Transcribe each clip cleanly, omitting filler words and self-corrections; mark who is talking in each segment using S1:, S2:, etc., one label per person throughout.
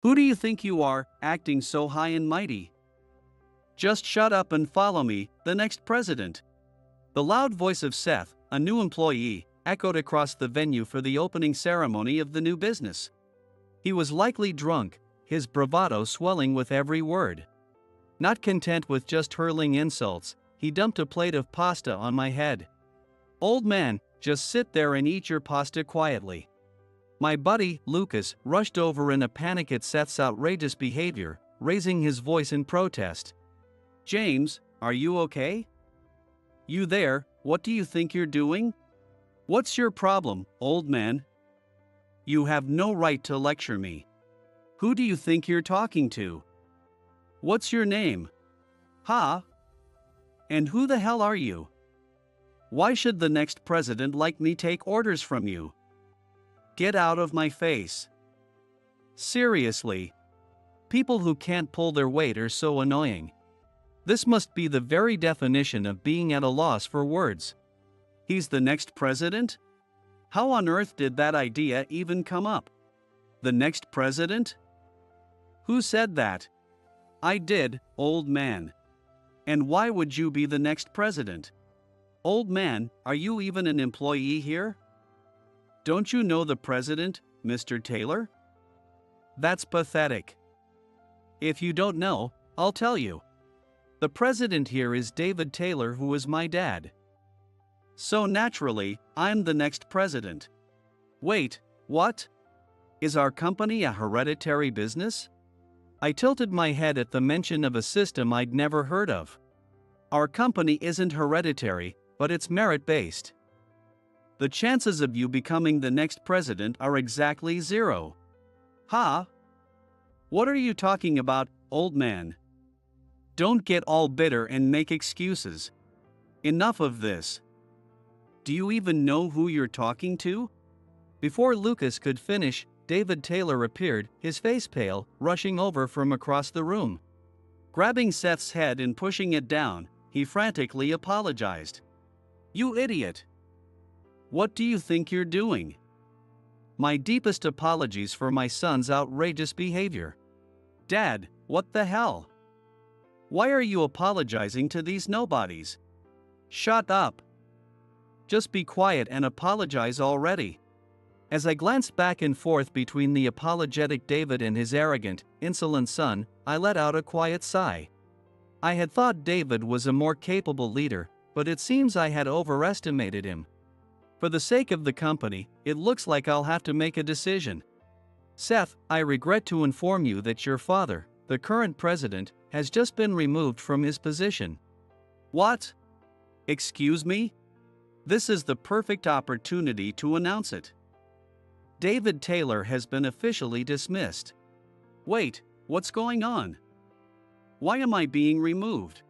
S1: Who do you think you are, acting so high and mighty? Just shut up and follow me, the next president. The loud voice of Seth, a new employee, echoed across the venue for the opening ceremony of the new business. He was likely drunk, his bravado swelling with every word. Not content with just hurling insults, he dumped a plate of pasta on my head. "Old man, just sit there and eat your pasta quietly." My buddy, Lucas, rushed over in a panic at Seth's outrageous behavior, raising his voice in protest. "James, are you okay? You there, what do you think you're doing? What's your problem, old man? You have no right to lecture me. Who do you think you're talking to? What's your name? Ha? And who the hell are you? Why should the next president like me take orders from you? Get out of my face." Seriously. People who can't pull their weight are so annoying. This must be the very definition of being at a loss for words. He's the next president? How on earth did that idea even come up? The next president? Who said that? I did, old man. And why would you be the next president? Old man, are you even an employee here? Don't you know the president, Mr. Taylor? That's pathetic. If you don't know, I'll tell you. The president here is David Taylor, who is my dad. So naturally, I'm the next president. Wait, what? Is our company a hereditary business? I tilted my head at the mention of a system I'd never heard of. Our company isn't hereditary, but it's merit-based. The chances of you becoming the next president are exactly zero. Ha? What are you talking about, old man? Don't get all bitter and make excuses. Enough of this. Do you even know who you're talking to? Before Lucas could finish, David Taylor appeared, his face pale, rushing over from across the room. Grabbing Seth's head and pushing it down, he frantically apologized. "You idiot! What do you think you're doing? My deepest apologies for my son's outrageous behavior. Dad, what the hell? Why are you apologizing to these nobodies? Shut up. Just be quiet and apologize already." As I glanced back and forth between the apologetic David and his arrogant, insolent son, I let out a quiet sigh. I had thought David was a more capable leader, but it seems I had overestimated him. For the sake of the company, it looks like I'll have to make a decision. Seth, I regret to inform you that your father, the current president, has just been removed from his position. What? Excuse me? This is the perfect opportunity to announce it. David Taylor has been officially dismissed. Wait, what's going on? Why am I being removed?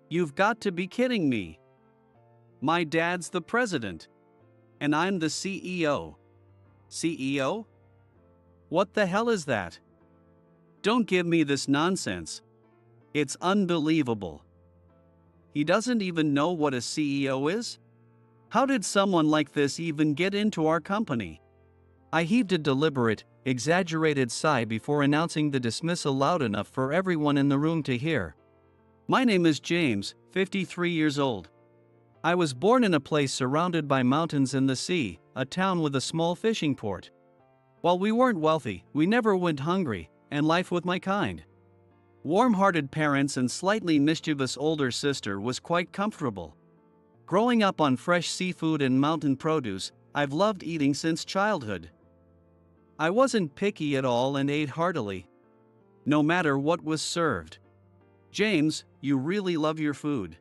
S1: You've got to be kidding me. My dad's the president. And I'm the CEO. CEO? What the hell is that? Don't give me this nonsense. It's unbelievable. He doesn't even know what a CEO is? How did someone like this even get into our company? I heaved a deliberate, exaggerated sigh before announcing the dismissal loud enough for everyone in the room to hear. My name is James, 53 years old. I was born in a place surrounded by mountains and the sea, a town with a small fishing port. While we weren't wealthy, we never went hungry, and life with my kind. Warm-hearted parents and slightly mischievous older sister was quite comfortable. Growing up on fresh seafood and mountain produce, I've loved eating since childhood. I wasn't picky at all and ate heartily, no matter what was served. James, you really love your food.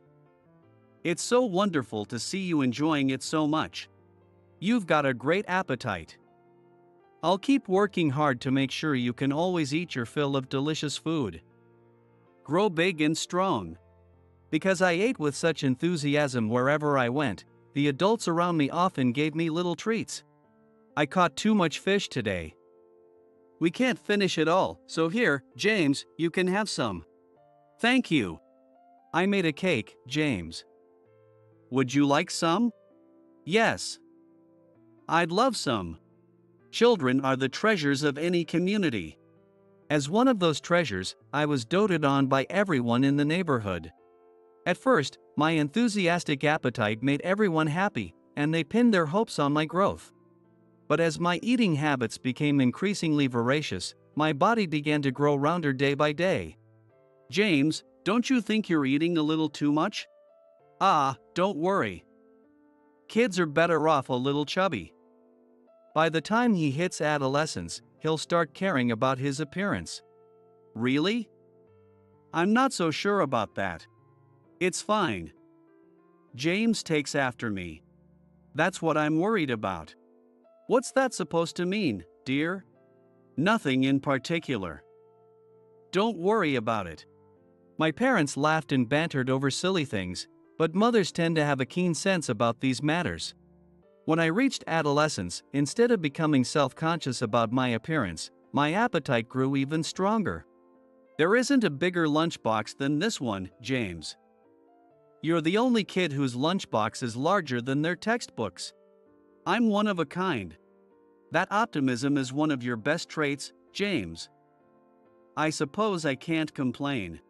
S1: It's so wonderful to see you enjoying it so much. You've got a great appetite. I'll keep working hard to make sure you can always eat your fill of delicious food. Grow big and strong. Because I ate with such enthusiasm wherever I went, the adults around me often gave me little treats. I caught too much fish today. We can't finish it all, so here, James, you can have some. Thank you. I made a cake, James. Would you like some? Yes. I'd love some. Children are the treasures of any community. As one of those treasures, I was doted on by everyone in the neighborhood. At first, my enthusiastic appetite made everyone happy, and they pinned their hopes on my growth. But as my eating habits became increasingly voracious, my body began to grow rounder day by day. James, don't you think you're eating a little too much? Ah, don't worry. Kids are better off a little chubby. By the time he hits adolescence, he'll start caring about his appearance. Really? I'm not so sure about that. It's fine. James takes after me. That's what I'm worried about. What's that supposed to mean, dear? Nothing in particular. Don't worry about it. My parents laughed and bantered over silly things, but mothers tend to have a keen sense about these matters. When I reached adolescence, instead of becoming self-conscious about my appearance, my appetite grew even stronger. There isn't a bigger lunchbox than this one, James. You're the only kid whose lunchbox is larger than their textbooks. I'm one of a kind. That optimism is one of your best traits, James. I suppose I can't complain.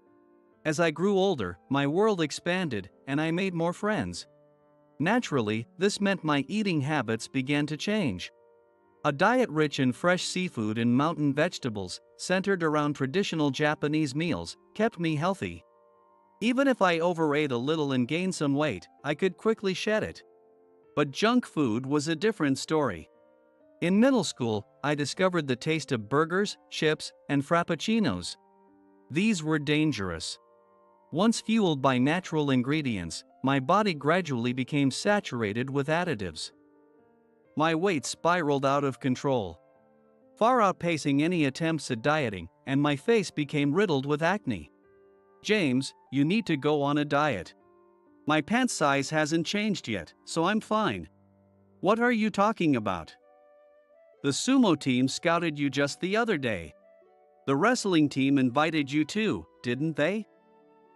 S1: As I grew older, my world expanded, and I made more friends. Naturally, this meant my eating habits began to change. A diet rich in fresh seafood and mountain vegetables, centered around traditional Japanese meals, kept me healthy. Even if I overate a little and gained some weight, I could quickly shed it. But junk food was a different story. In middle school, I discovered the taste of burgers, chips, and frappuccinos. These were dangerous. Once fueled by natural ingredients, my body gradually became saturated with additives. My weight spiraled out of control, far outpacing any attempts at dieting, and my face became riddled with acne. James, you need to go on a diet. My pant size hasn't changed yet, so I'm fine. What are you talking about? The sumo team scouted you just the other day. The wrestling team invited you too, didn't they?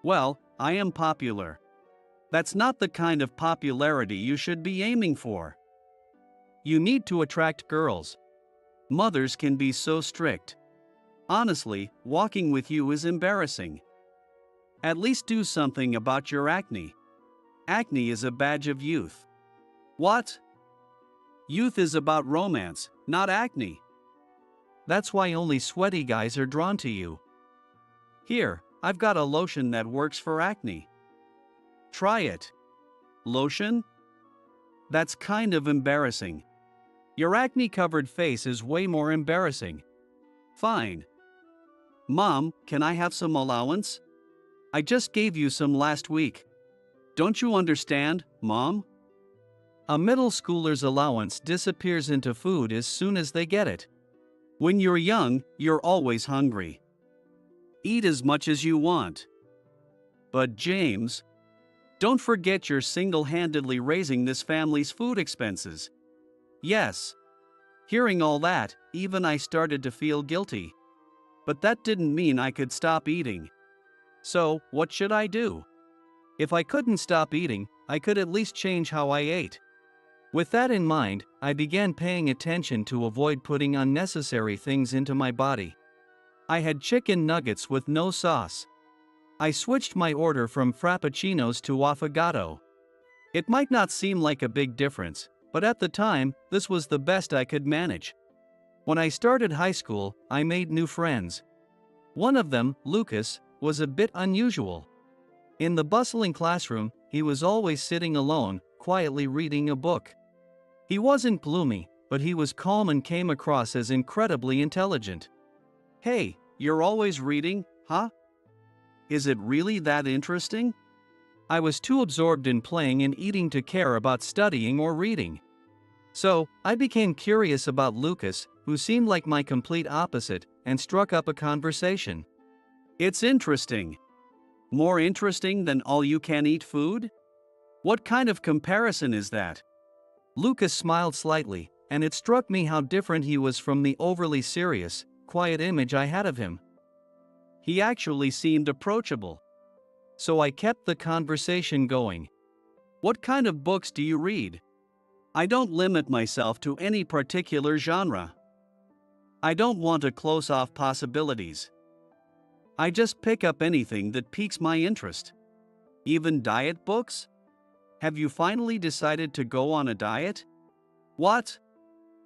S1: Well, I am popular. That's not the kind of popularity you should be aiming for. You need to attract girls. Mothers can be so strict. Honestly, walking with you is embarrassing. At least do something about your acne. Acne is a badge of youth. What? Youth is about romance, not acne. That's why only sweaty guys are drawn to you. Here, I've got a lotion that works for acne. Try it. Lotion? That's kind of embarrassing. Your acne-covered face is way more embarrassing. Fine. Mom, can I have some allowance? I just gave you some last week. Don't you understand, Mom? A middle schooler's allowance disappears into food as soon as they get it. When you're young, you're always hungry. Eat as much as you want. But James, don't forget you're single-handedly raising this family's food expenses. Yes. Hearing all that, even I started to feel guilty. But that didn't mean I could stop eating. So, what should I do? If I couldn't stop eating, I could at least change how I ate. With that in mind, I began paying attention to avoid putting unnecessary things into my body. I had chicken nuggets with no sauce. I switched my order from frappuccinos to affogato. It might not seem like a big difference, but at the time, this was the best I could manage. When I started high school, I made new friends. One of them, Lucas, was a bit unusual. In the bustling classroom, he was always sitting alone, quietly reading a book. He wasn't gloomy, but he was calm and came across as incredibly intelligent. Hey, you're always reading, huh? Is it really that interesting? I was too absorbed in playing and eating to care about studying or reading. So, I became curious about Lucas, who seemed like my complete opposite, and struck up a conversation. It's interesting. More interesting than all-you-can-eat food? What kind of comparison is that? Lucas smiled slightly, and it struck me how different he was from the overly serious, quiet image I had of him. He actually seemed approachable. So I kept the conversation going. What kind of books do you read? I don't limit myself to any particular genre. I don't want to close off possibilities. I just pick up anything that piques my interest. Even diet books? Have you finally decided to go on a diet? What?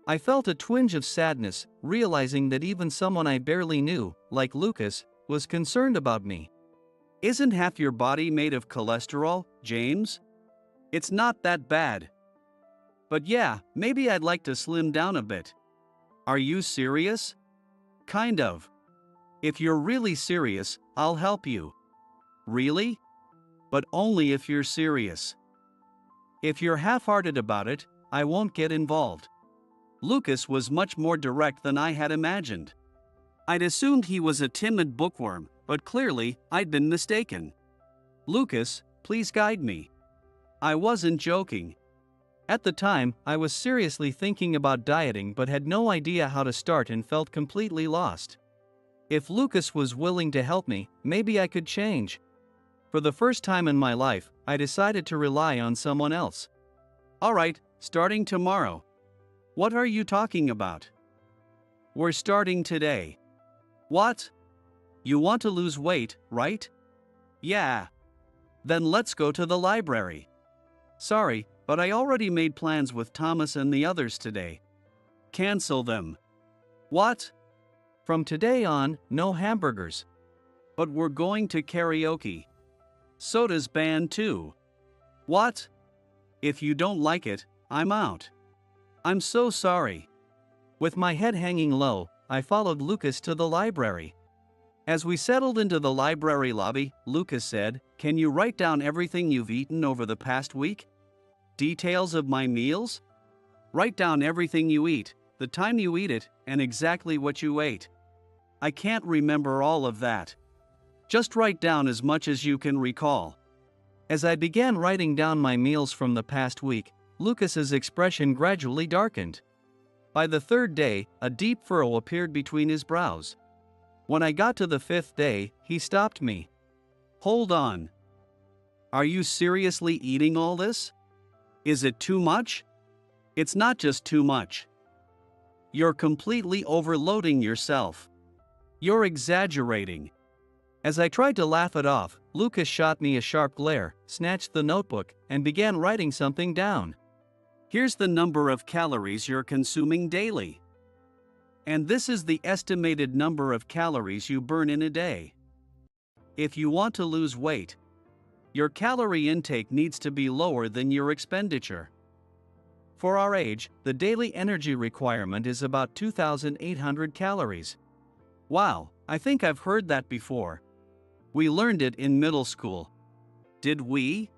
S1: I felt a twinge of sadness, realizing that even someone I barely knew, like Lucas, was concerned about me. Isn't half your body made of cholesterol, James? It's not that bad. But yeah, maybe I'd like to slim down a bit. Are you serious? Kind of. If you're really serious, I'll help you. Really? But only if you're serious. If you're half-hearted about it, I won't get involved. Lucas was much more direct than I had imagined. I'd assumed he was a timid bookworm, but clearly, I'd been mistaken. Lucas, please guide me. I wasn't joking. At the time, I was seriously thinking about dieting but had no idea how to start and felt completely lost. If Lucas was willing to help me, maybe I could change. For the first time in my life, I decided to rely on someone else. Alright, starting tomorrow. What are you talking about? We're starting today. What? You want to lose weight, right? Yeah. Then let's go to the library. Sorry, but I already made plans with Thomas and the others today. Cancel them. What? From today on, no hamburgers. But we're going to karaoke. Soda's banned too. What? If you don't like it, I'm out. I'm so sorry. With my head hanging low, I followed Lucas to the library. As we settled into the library lobby, Lucas said, "Can you write down everything you've eaten over the past week? Details of my meals? Write down everything you eat, the time you eat it, and exactly what you ate. I can't remember all of that. Just write down as much as you can recall." As I began writing down my meals from the past week, Lucas's expression gradually darkened. By the third day, a deep furrow appeared between his brows. When I got to the fifth day, he stopped me. Hold on. Are you seriously eating all this? Is it too much? It's not just too much. You're completely overloading yourself. You're exaggerating. As I tried to laugh it off, Lucas shot me a sharp glare, snatched the notebook, and began writing something down. Here's the number of calories you're consuming daily. And this is the estimated number of calories you burn in a day. If you want to lose weight, your calorie intake needs to be lower than your expenditure. For our age, the daily energy requirement is about 2,800 calories. Wow, I think I've heard that before. We learned it in middle school. Did we?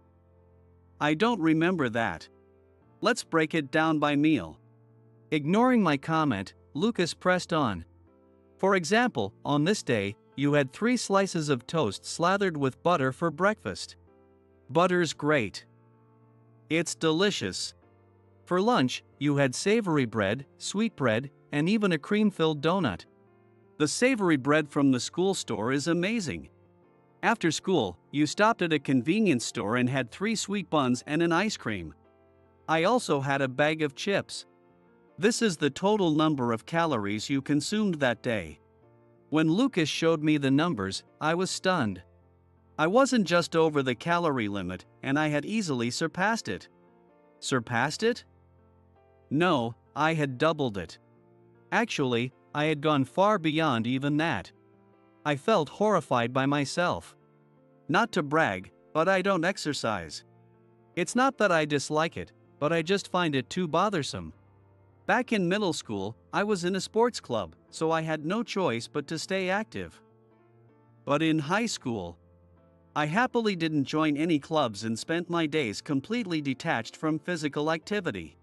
S1: I don't remember that. Let's break it down by meal. Ignoring my comment, Lucas pressed on. For example, on this day, you had 3 slices of toast slathered with butter for breakfast. Butter's great. It's delicious. For lunch, you had savory bread, sweet bread, and even a cream-filled donut. The savory bread from the school store is amazing. After school, you stopped at a convenience store and had 3 sweet buns and an ice cream. I also had a bag of chips. This is the total number of calories you consumed that day. When Lucas showed me the numbers, I was stunned. I wasn't just over the calorie limit, and I had easily surpassed it. Surpassed it? No, I had doubled it. Actually, I had gone far beyond even that. I felt horrified by myself. Not to brag, but I don't exercise. It's not that I dislike it, but I just find it too bothersome. Back in middle school, I was in a sports club, so I had no choice but to stay active. But in high school, I happily didn't join any clubs and spent my days completely detached from physical activity.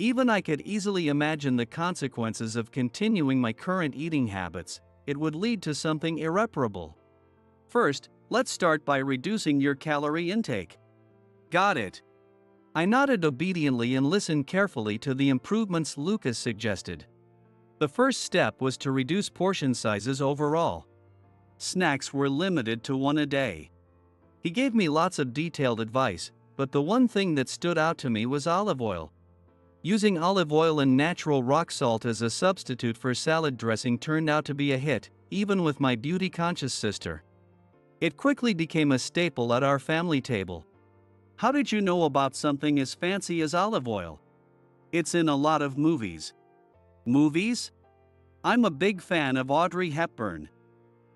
S1: Even I could easily imagine the consequences of continuing my current eating habits. It would lead to something irreparable. First, let's start by reducing your calorie intake. Got it. I nodded obediently and listened carefully to the improvements Lucas suggested. The first step was to reduce portion sizes overall. Snacks were limited to 1 a day. He gave me lots of detailed advice, but the one thing that stood out to me was olive oil. Using olive oil and natural rock salt as a substitute for salad dressing turned out to be a hit, even with my beauty-conscious sister. It quickly became a staple at our family table. How did you know about something as fancy as olive oil? It's in a lot of movies. Movies? I'm a big fan of Audrey Hepburn.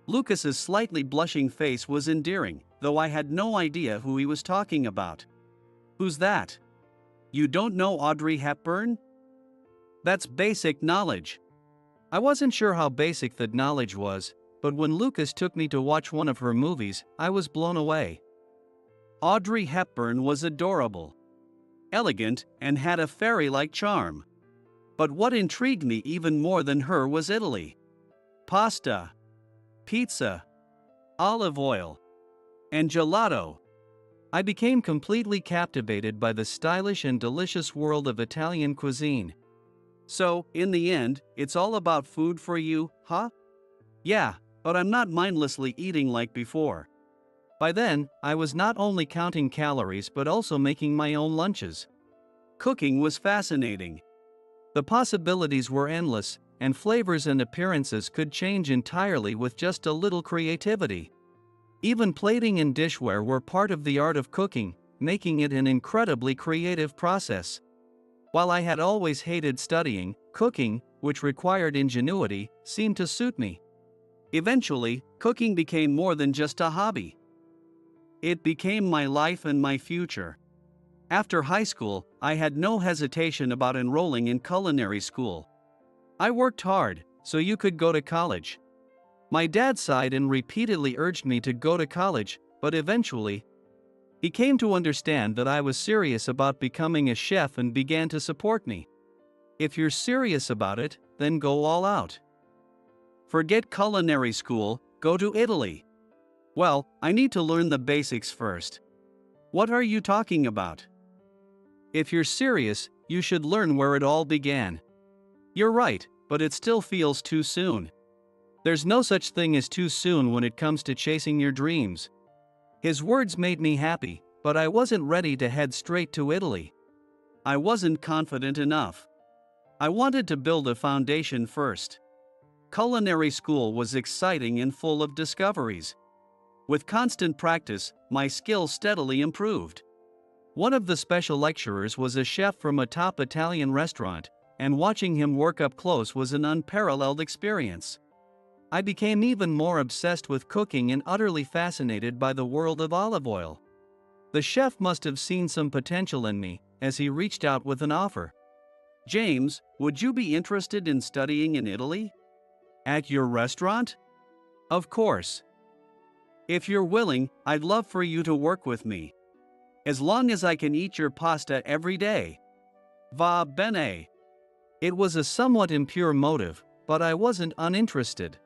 S1: Lucas's slightly blushing face was endearing, though I had no idea who he was talking about. Who's that? You don't know Audrey Hepburn? That's basic knowledge. I wasn't sure how basic that knowledge was, but when Lucas took me to watch one of her movies, I was blown away. Audrey Hepburn was adorable, elegant, and had a fairy-like charm. But what intrigued me even more than her was Italy. Pasta, pizza, olive oil, and gelato. I became completely captivated by the stylish and delicious world of Italian cuisine. So, in the end, it's all about food for you, huh? Yeah, but I'm not mindlessly eating like before. By then, I was not only counting calories but also making my own lunches. Cooking was fascinating. The possibilities were endless, and flavors and appearances could change entirely with just a little creativity. Even plating and dishware were part of the art of cooking, making it an incredibly creative process. While I had always hated studying, cooking, which required ingenuity, seemed to suit me. Eventually, cooking became more than just a hobby. It became my life and my future. After high school, I had no hesitation about enrolling in culinary school. I worked hard, so you could go to college. My dad sighed and repeatedly urged me to go to college, but eventually, he came to understand that I was serious about becoming a chef and began to support me. If you're serious about it, then go all out. Forget culinary school, go to Italy. Well, I need to learn the basics first. What are you talking about? If you're serious, you should learn where it all began. You're right, but it still feels too soon. There's no such thing as too soon when it comes to chasing your dreams. His words made me happy, but I wasn't ready to head straight to Italy. I wasn't confident enough. I wanted to build a foundation first. Culinary school was exciting and full of discoveries. With constant practice, my skills steadily improved. One of the special lecturers was a chef from a top Italian restaurant, and watching him work up close was an unparalleled experience. I became even more obsessed with cooking and utterly fascinated by the world of olive oil. The chef must have seen some potential in me, as he reached out with an offer. James, would you be interested in studying in Italy? At your restaurant? Of course. If you're willing, I'd love for you to work with me. As long as I can eat your pasta every day. Va bene. It was a somewhat impure motive, but I wasn't uninterested.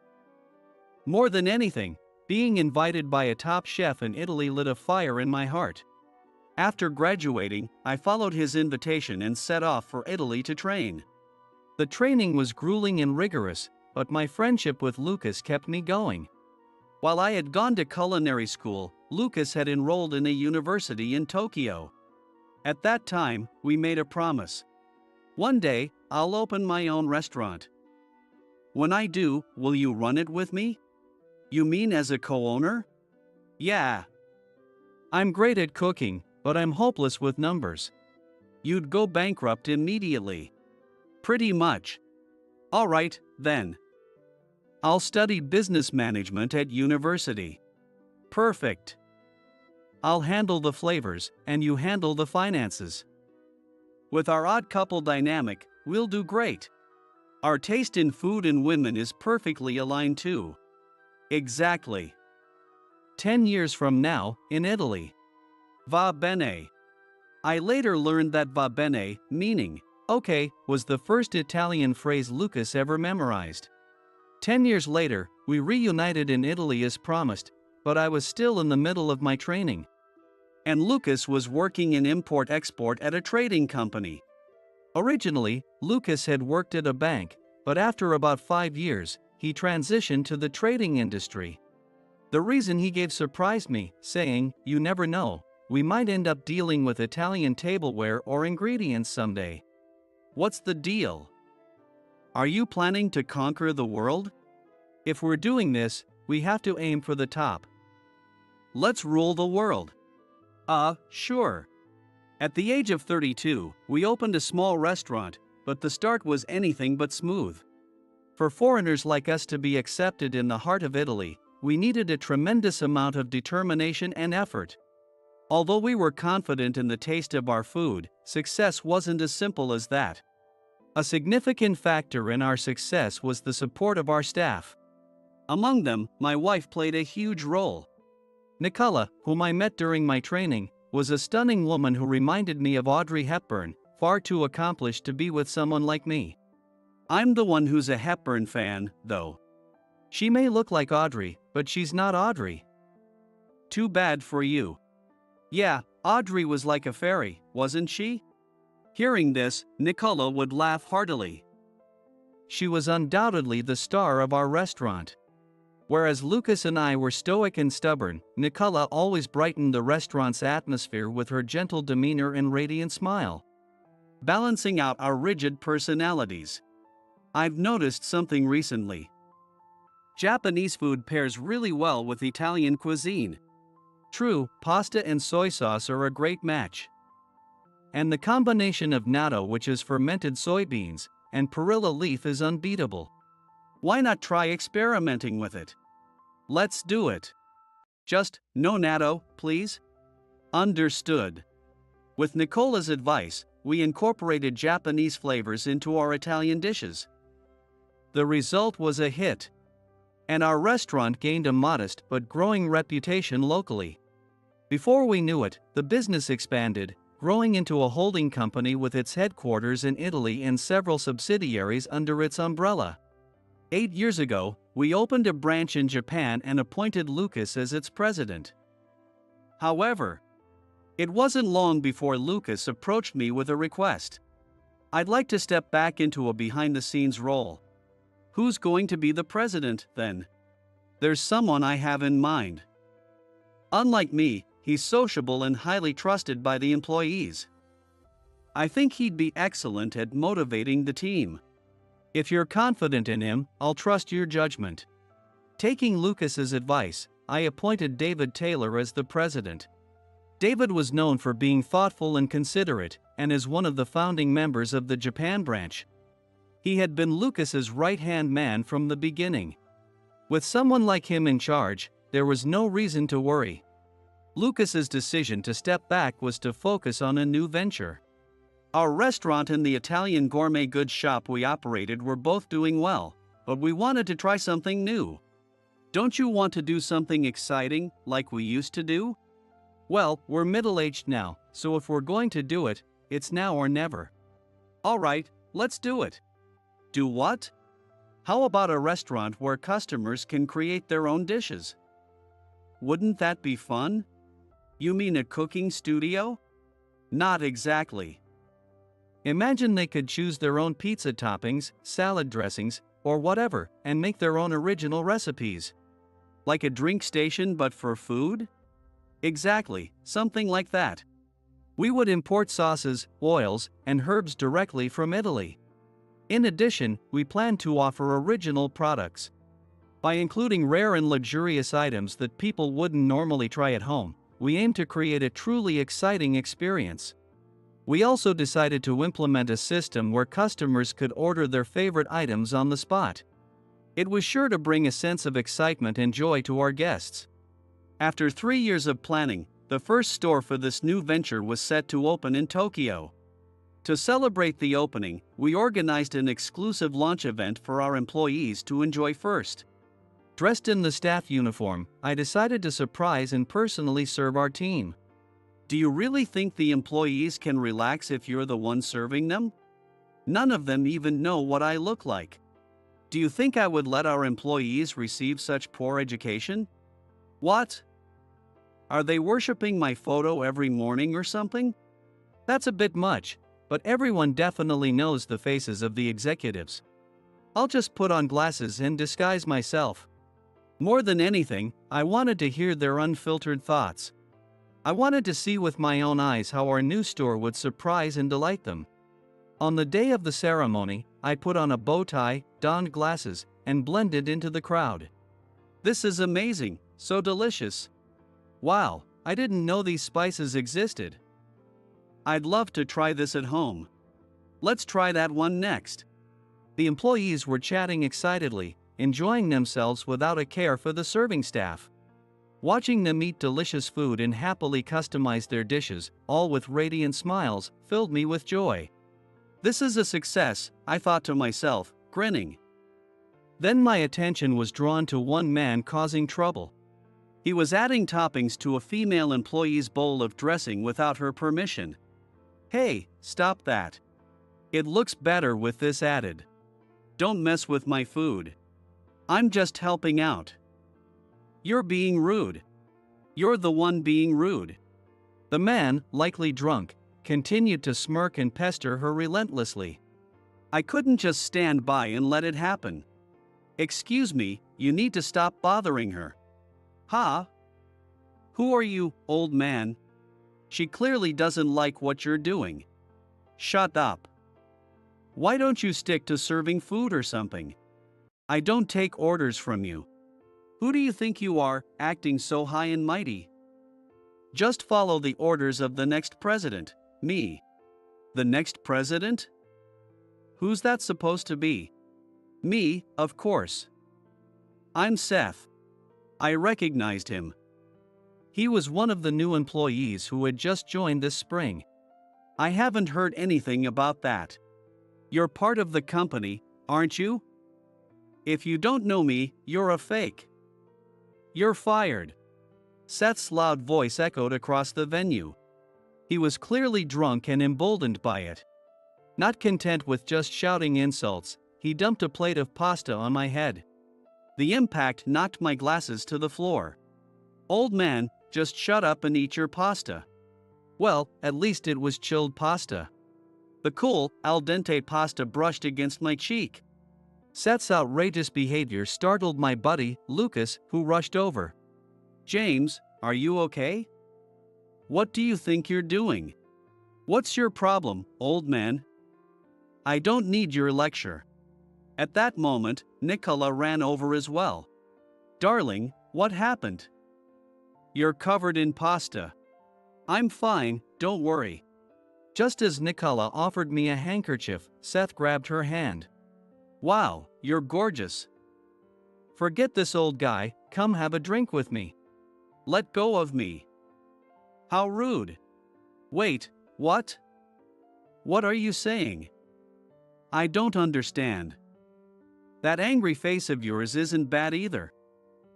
S1: More than anything, being invited by a top chef in Italy lit a fire in my heart. After graduating, I followed his invitation and set off for Italy to train. The training was grueling and rigorous, but my friendship with Lucas kept me going. While I had gone to culinary school, Lucas had enrolled in a university in Tokyo. At that time, we made a promise. One day, I'll open my own restaurant. When I do, will you run it with me? You mean as a co-owner? Yeah. I'm great at cooking, but I'm hopeless with numbers. You'd go bankrupt immediately. Pretty much. All right, then. I'll study business management at university. Perfect. I'll handle the flavors, and you handle the finances. With our odd couple dynamic, we'll do great. Our taste in food and women is perfectly aligned too. Exactly. 10 years from now, in Italy. Va bene. I later learned that va bene, meaning, okay, was the first Italian phrase Lucas ever memorized. 10 years later, we reunited in Italy as promised, but I was still in the middle of my training. And Lucas was working in import-export at a trading company. Originally, Lucas had worked at a bank, but after about 5 years, he transitioned to the trading industry. The reason he gave surprised me, saying, "You never know, we might end up dealing with Italian tableware or ingredients someday." What's the deal? Are you planning to conquer the world? If we're doing this, we have to aim for the top. Let's rule the world. Sure. At the age of 32, we opened a small restaurant, but the start was anything but smooth. For foreigners like us to be accepted in the heart of Italy, we needed a tremendous amount of determination and effort. Although we were confident in the taste of our food, success wasn't as simple as that. A significant factor in our success was the support of our staff. Among them, my wife played a huge role. Nicola, whom I met during my training, was a stunning woman who reminded me of Audrey Hepburn, far too accomplished to be with someone like me. I'm the one who's a Hepburn fan, though. She may look like Audrey, but she's not Audrey. Too bad for you. Yeah, Audrey was like a fairy, wasn't she? Hearing this, Nicola would laugh heartily. She was undoubtedly the star of our restaurant. Whereas Lucas and I were stoic and stubborn, Nicola always brightened the restaurant's atmosphere with her gentle demeanor and radiant smile, balancing out our rigid personalities. I've noticed something recently. Japanese food pairs really well with Italian cuisine. True, pasta and soy sauce are a great match. And the combination of natto, which is fermented soybeans, and perilla leaf is unbeatable. Why not try experimenting with it? Let's do it. Just no natto, please? Understood. With Nicola's advice, we incorporated Japanese flavors into our Italian dishes. The result was a hit, and our restaurant gained a modest but growing reputation locally. Before we knew it, the business expanded, growing into a holding company with its headquarters in Italy and several subsidiaries under its umbrella. 8 years ago, we opened a branch in Japan and appointed Lucas as its president. However, it wasn't long before Lucas approached me with a request. I'd like to step back into a behind-the-scenes role. Who's going to be the president, then? There's someone I have in mind. Unlike me, he's sociable and highly trusted by the employees. I think he'd be excellent at motivating the team. If you're confident in him, I'll trust your judgment. Taking Lucas's advice, I appointed David Taylor as the president. David was known for being thoughtful and considerate, and is one of the founding members of the Japan branch. He had been Lucas's right-hand man from the beginning. With someone like him in charge, there was no reason to worry. Lucas's decision to step back was to focus on a new venture. Our restaurant and the Italian gourmet goods shop we operated were both doing well, but we wanted to try something new. Don't you want to do something exciting, like we used to do? Well, we're middle-aged now, so if we're going to do it, it's now or never. Alright, let's do it. Do what? How about a restaurant where customers can create their own dishes? Wouldn't that be fun? You mean a cooking studio? Not exactly. Imagine they could choose their own pizza toppings, salad dressings, or whatever, and make their own original recipes. Like a drink station but for food? Exactly, something like that. We would import sauces, oils, and herbs directly from Italy. In addition, we plan to offer original products. By including rare and luxurious items that people wouldn't normally try at home, we aim to create a truly exciting experience. We also decided to implement a system where customers could order their favorite items on the spot. It was sure to bring a sense of excitement and joy to our guests. After 3 years of planning, the first store for this new venture was set to open in Tokyo. To celebrate the opening, we organized an exclusive launch event for our employees to enjoy first. Dressed in the staff uniform, I decided to surprise and personally serve our team. Do you really think the employees can relax if you're the one serving them? None of them even know what I look like. Do you think I would let our employees receive such poor education? What? Are they worshipping my photo every morning or something? That's a bit much, but everyone definitely knows the faces of the executives. I'll just put on glasses and disguise myself. More than anything, I wanted to hear their unfiltered thoughts. I wanted to see with my own eyes how our new store would surprise and delight them. On the day of the ceremony, I put on a bow tie, donned glasses, and blended into the crowd. This is amazing, so delicious. Wow, I didn't know these spices existed. I'd love to try this at home. Let's try that one next. The employees were chatting excitedly, enjoying themselves without a care for the serving staff. Watching them eat delicious food and happily customize their dishes, all with radiant smiles, filled me with joy. This is a success, I thought to myself, grinning. Then my attention was drawn to one man causing trouble. He was adding toppings to a female employee's bowl of dressing without her permission. Hey, stop that. It looks better with this added. Don't mess with my food. I'm just helping out. You're being rude. You're the one being rude. The man, likely drunk, continued to smirk and pester her relentlessly. I couldn't just stand by and let it happen. Excuse me, you need to stop bothering her. Ha? Who are you, old man? She clearly doesn't like what you're doing. Shut up. Why don't you stick to serving food or something? I don't take orders from you. Who do you think you are, acting so high and mighty? Just follow the orders of the next president, me. The next president? Who's that supposed to be? Me, of course. I'm Seth. I recognized him. He was one of the new employees who had just joined this spring. I haven't heard anything about that. You're part of the company, aren't you? If you don't know me, you're a fake. You're fired. Seth's loud voice echoed across the venue. He was clearly drunk and emboldened by it. Not content with just shouting insults, he dumped a plate of pasta on my head. The impact knocked my glasses to the floor. Old man, just shut up and eat your pasta. Well, at least it was chilled pasta. The cool, al dente pasta brushed against my cheek. Seth's outrageous behavior startled my buddy, Lucas, who rushed over. James, are you okay? What do you think you're doing? What's your problem, old man? I don't need your lecture. At that moment, Nicola ran over as well. Darling, what happened? You're covered in pasta. I'm fine, don't worry. Just as Nicola offered me a handkerchief, Seth grabbed her hand. Wow, you're gorgeous. Forget this old guy, come have a drink with me. Let go of me. How rude. Wait, what? What are you saying? I don't understand. That angry face of yours isn't bad either.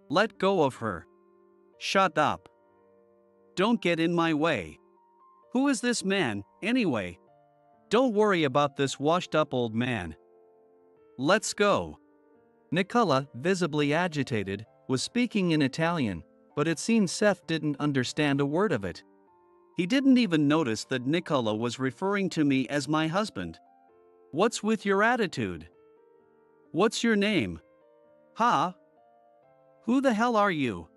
S1: Let go of her. Shut up. Don't get in my way. Who is this man, anyway? Don't worry about this washed-up old man. Let's go. Nicola, visibly agitated, was speaking in Italian, but it seemed Seth didn't understand a word of it. He didn't even notice that Nicola was referring to me as my husband. What's with your attitude? What's your name? Ha? Who the hell are you?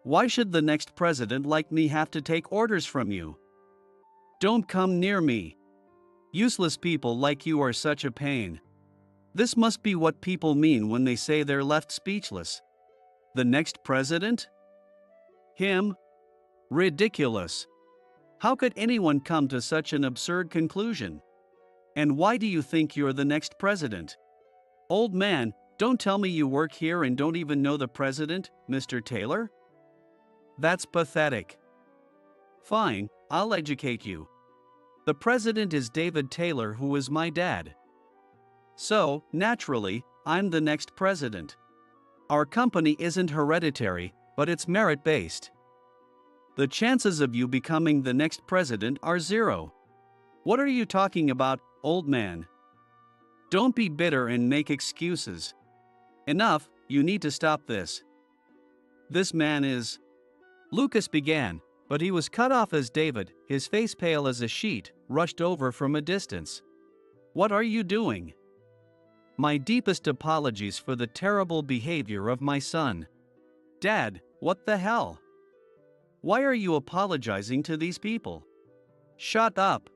S1: Why should the next president like me have to take orders from you? Don't come near me. Useless people like you are such a pain. This must be what people mean when they say they're left speechless. The next president? Him? Ridiculous. How could anyone come to such an absurd conclusion? And why do you think you're the next president? Old man, don't tell me you work here and don't even know the president, Mr. Taylor? That's pathetic. Fine, I'll educate you. The president is David Taylor, who is my dad. So, naturally, I'm the next president. Our company isn't hereditary, but it's merit-based. The chances of you becoming the next president are 0. What are you talking about, old man? Don't be bitter and make excuses. Enough, you need to stop this. This man is... Lucas began, but he was cut off as David, his face pale as a sheet, rushed over from a distance. What are you doing? My deepest apologies for the terrible behavior of my son. Dad, what the hell? Why are you apologizing to these people? Shut up.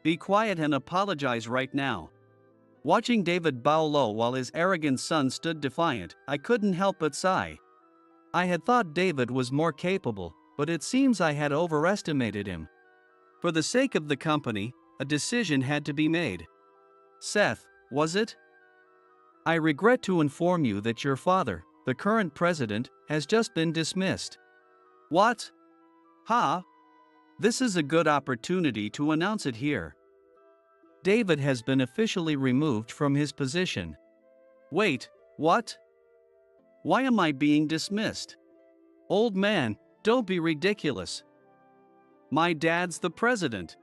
S1: Be quiet and apologize right now. Watching David bow low while his arrogant son stood defiant, I couldn't help but sigh. I had thought David was more capable, but it seems I had overestimated him. For the sake of the company, a decision had to be made. Seth, was it? I regret to inform you that your father, the current president, has just been dismissed. What? Ha? This is a good opportunity to announce it here. David has been officially removed from his position. Wait, what? Why am I being dismissed? Old man, don't be ridiculous. My dad's the president.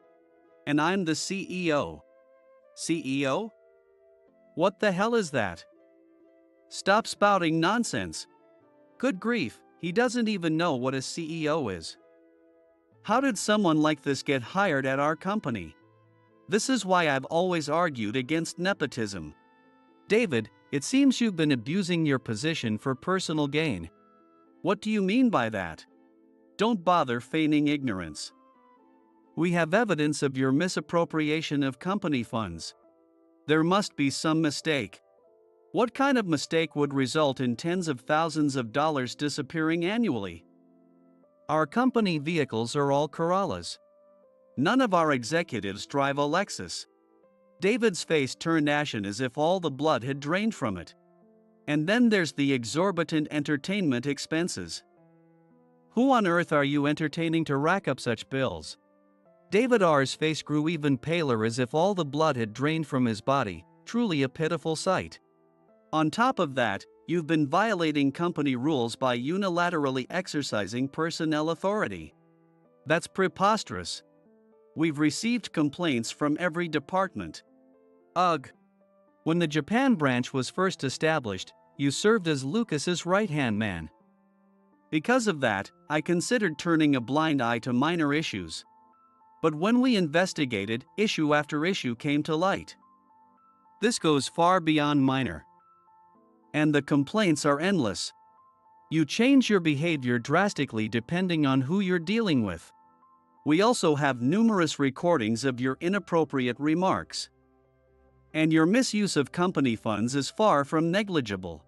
S1: And I'm the CEO. CEO? What the hell is that? Stop spouting nonsense. Good grief, he doesn't even know what a CEO is. How did someone like this get hired at our company? This is why I've always argued against nepotism. David, it seems you've been abusing your position for personal gain. What do you mean by that? Don't bother feigning ignorance. We have evidence of your misappropriation of company funds. There must be some mistake. What kind of mistake would result in tens of thousands of dollars disappearing annually? Our company vehicles are all Corollas. None of our executives drive a Lexus. David's face turned ashen as if all the blood had drained from it. And then there's the exorbitant entertainment expenses. Who on earth are you entertaining to rack up such bills? David R's face grew even paler as if all the blood had drained from his body, truly a pitiful sight. On top of that, you've been violating company rules by unilaterally exercising personnel authority. That's preposterous. We've received complaints from every department. Ugh. When the Japan branch was first established, you served as Lucas's right-hand man. Because of that, I considered turning a blind eye to minor issues. But when we investigated, issue after issue came to light. This goes far beyond minor. And the complaints are endless. You change your behavior drastically depending on who you're dealing with. We also have numerous recordings of your inappropriate remarks. And your misuse of company funds is far from negligible.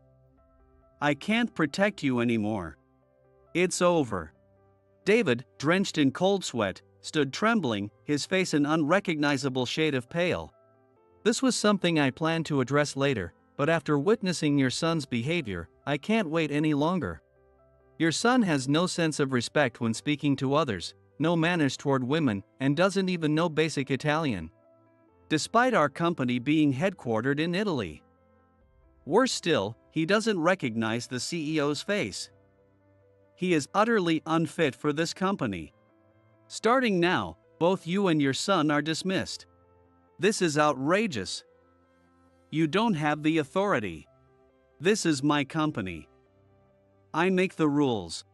S1: I can't protect you anymore. It's over. David, drenched in cold sweat, stood trembling, his face an unrecognizable shade of pale. This was something I planned to address later, but after witnessing your son's behavior, I can't wait any longer. Your son has no sense of respect when speaking to others, no manners toward women, and doesn't even know basic Italian. Despite our company being headquartered in Italy. Worse still, he doesn't recognize the CEO's face. He is utterly unfit for this company. Starting now, both you and your son are dismissed. This is outrageous. You don't have the authority. This is my company. I make the rules.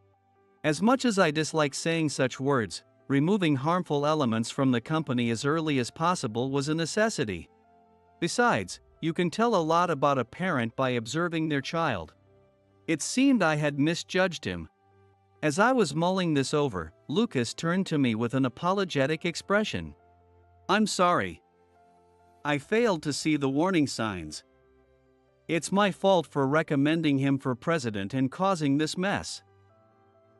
S1: As much as I dislike saying such words, removing harmful elements from the company as early as possible was a necessity. Besides, you can tell a lot about a parent by observing their child. It seemed I had misjudged him. As I was mulling this over, Lucas turned to me with an apologetic expression. I'm sorry. I failed to see the warning signs. It's my fault for recommending him for president and causing this mess.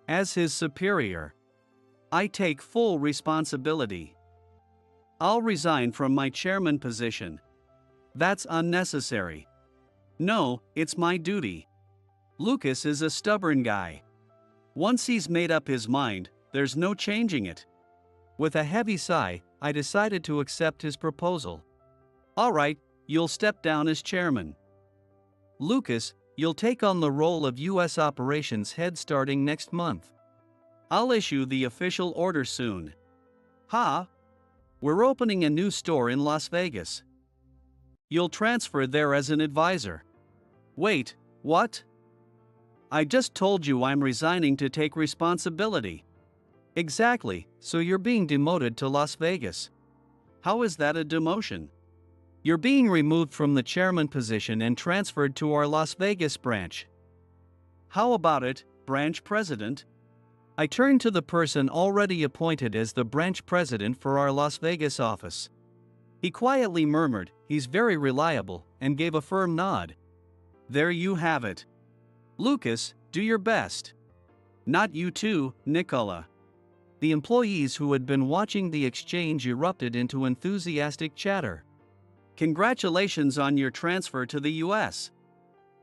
S1: As his superior, I take full responsibility. I'll resign from my chairman position. That's unnecessary. No, it's my duty. Lucas is a stubborn guy. Once he's made up his mind, there's no changing it. With a heavy sigh, I decided to accept his proposal. All right, you'll step down as chairman. Lucas, you'll take on the role of U.S. operations head starting next month. I'll issue the official order soon. Ha! We're opening a new store in Las Vegas. You'll transfer there as an advisor. Wait, what? I just told you I'm resigning to take responsibility. Exactly, so you're being demoted to Las Vegas. How is that a demotion? You're being removed from the chairman position and transferred to our Las Vegas branch. How about it, branch president? I turned to the person already appointed as the branch president for our Las Vegas office. He quietly murmured, "He's very reliable," and gave a firm nod. There you have it. Lucas, do your best. Not you too, Nicola. The employees who had been watching the exchange erupted into enthusiastic chatter. Congratulations on your transfer to the US.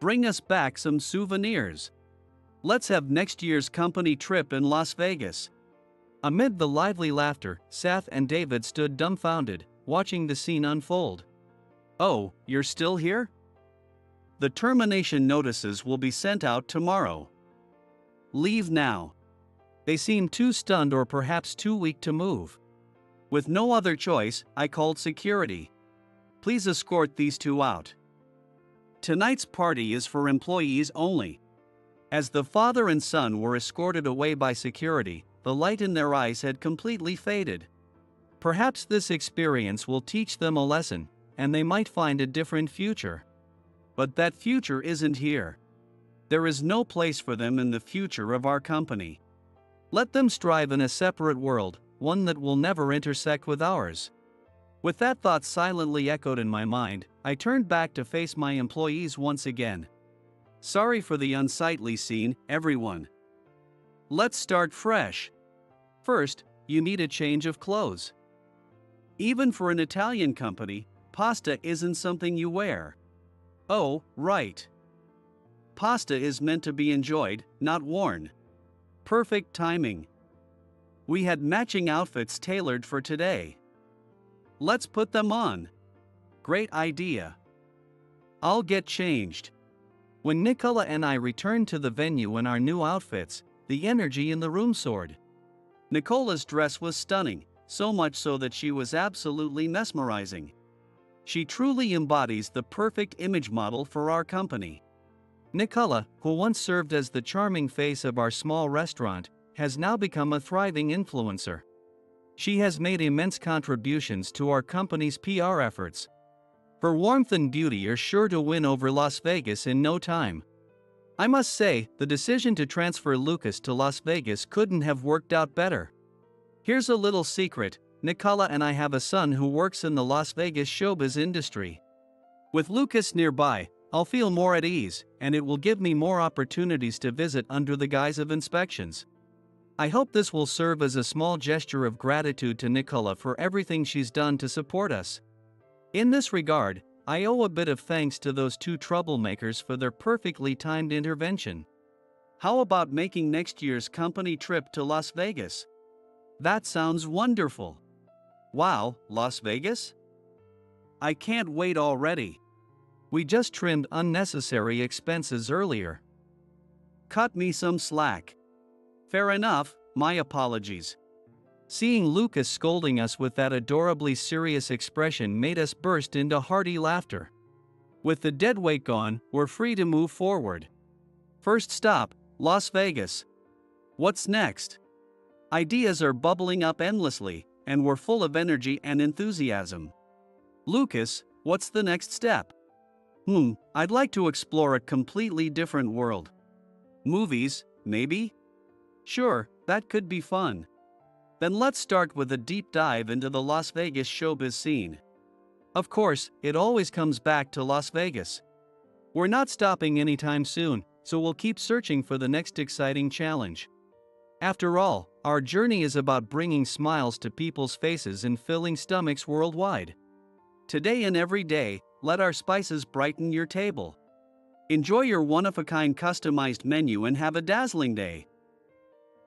S1: Bring us back some souvenirs. Let's have next year's company trip in Las Vegas. Amid the lively laughter, Seth and David stood dumbfounded, watching the scene unfold. Oh, you're still here? The termination notices will be sent out tomorrow. Leave now. They seemed too stunned or perhaps too weak to move. With no other choice, I called security. Please escort these two out. Tonight's party is for employees only. As the father and son were escorted away by security, the light in their eyes had completely faded. Perhaps this experience will teach them a lesson, and they might find a different future. But that future isn't here. There is no place for them in the future of our company. Let them strive in a separate world, one that will never intersect with ours. With that thought silently echoed in my mind, I turned back to face my employees once again. Sorry for the unsightly scene, everyone. Let's start fresh. First, you need a change of clothes. Even for an Italian company, pasta isn't something you wear. Oh, right. Pasta is meant to be enjoyed, not worn. Perfect timing. We had matching outfits tailored for today. Let's put them on. Great idea. I'll get changed. When Nicola and I returned to the venue in our new outfits, the energy in the room soared. Nicola's dress was stunning, so much so that she was absolutely mesmerizing. She truly embodies the perfect image model for our company. Nicola, who once served as the charming face of our small restaurant, has now become a thriving influencer. She has made immense contributions to our company's PR efforts. Her warmth and beauty are sure to win over Las Vegas in no time. I must say, the decision to transfer Lucas to Las Vegas couldn't have worked out better. Here's a little secret: Nicola and I have a son who works in the Las Vegas showbiz industry. With Lucas nearby, I'll feel more at ease, and it will give me more opportunities to visit under the guise of inspections. I hope this will serve as a small gesture of gratitude to Nicola for everything she's done to support us. In this regard, I owe a bit of thanks to those two troublemakers for their perfectly timed intervention. How about making next year's company trip to Las Vegas? That sounds wonderful. Wow, Las Vegas? I can't wait already. We just trimmed unnecessary expenses earlier. Cut me some slack. Fair enough, my apologies. Seeing Lucas scolding us with that adorably serious expression made us burst into hearty laughter. With the dead weight gone, we're free to move forward. First stop, Las Vegas. What's next? Ideas are bubbling up endlessly, and we're full of energy and enthusiasm. Lucas, what's the next step? I'd like to explore a completely different world. Movies, maybe? Sure, that could be fun. Then let's start with a deep dive into the Las Vegas showbiz scene. Of course, it always comes back to Las Vegas. We're not stopping anytime soon, so we'll keep searching for the next exciting challenge. After all, our journey is about bringing smiles to people's faces and filling stomachs worldwide. Today and every day, let our spices brighten your table. Enjoy your one-of-a-kind customized menu and have a dazzling day.